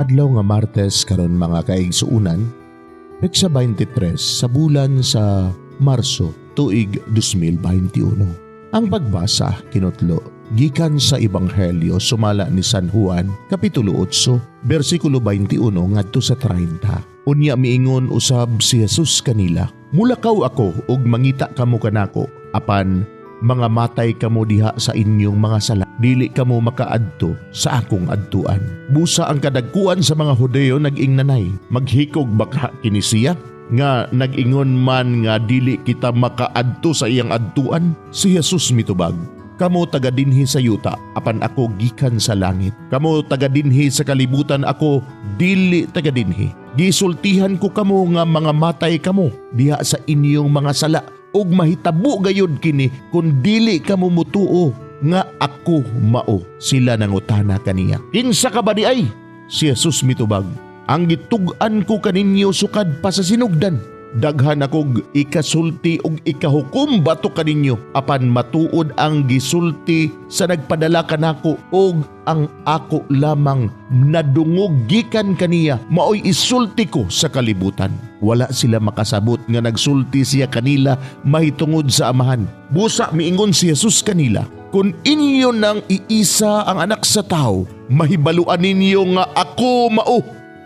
Adlaw nga Martes karon mga kaigsuunan, peksa 23 sa bulan sa Marso tuig 2021. Ang pagbasa kinutlo gikan sa Ebanghelyo sumala ni San Juan kapitulo 8 bersikulo 21 ngadto sa 30. Unya miingon usab si Jesus kanila, "Mulakaw ako ug mangita kamo kanako, apan mga matay kamo diha sa inyong mga sala, dili kamo makaadto sa akong adtuan." Busa ang kadagkuan sa mga Hudeo nag-ing nanay, maghikog baka kini siya nga nag-ingon man nga dili kita makaadto sa iyang adtuan. Si Jesus mitubag, "Kamo taga dinhi sa yuta, apan ako gikan sa langit. Kamo taga dinhi sa kalibutan, ako dili taga dinhi. Gisultihan ko kamo nga mga matay kamo diha sa inyong mga sala, ug mahitabo gayud kini kun dili kamo mutuo nga ako mao." Sila nangutana kaniya, "Kinsa ka ba di ay?" Si Jesus mitubag, "Ang gitug-an ko kaninyo sukad pa sa sinugdan. Daghan akog ikasulti ug ikahukom bato kaninyo, apan matuod ang gisulti sa nagpadala kanako, ug ang ako lamang nadungog gikan kaniya maoy isulti ko sa kalibutan." Wala sila makasabot nga nagsulti siya kanila mahitungod sa Amahan. Busa miingon si Jesus kanila, "Kung inyo nang iisa ang Anak sa Tao, mahibaluan ninyo nga ako mao.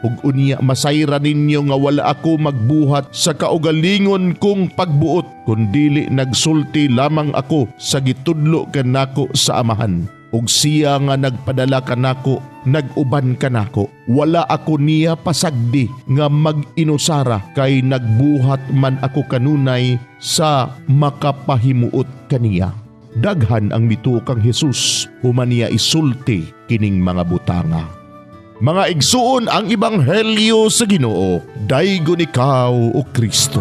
Ug unya masayra ninyo nga wala ako magbuhat sa kaugalingon kong pagbuot, kun dili nagsulti lamang ako sa gitudlo kanako sa Amahan. Ug siya nga nagpadala kanako, nag-uban kanako. Wala ako niya pasagdi nga mag-inusara, kay nagbuhat man ako kanunay sa makapahimuot kaniya." Daghan ang mituo kang Jesus, human niya isulti kining mga butanga. Mga igsuon ang Ebanghelyo sa Ginoo, daygon ikaw o Kristo.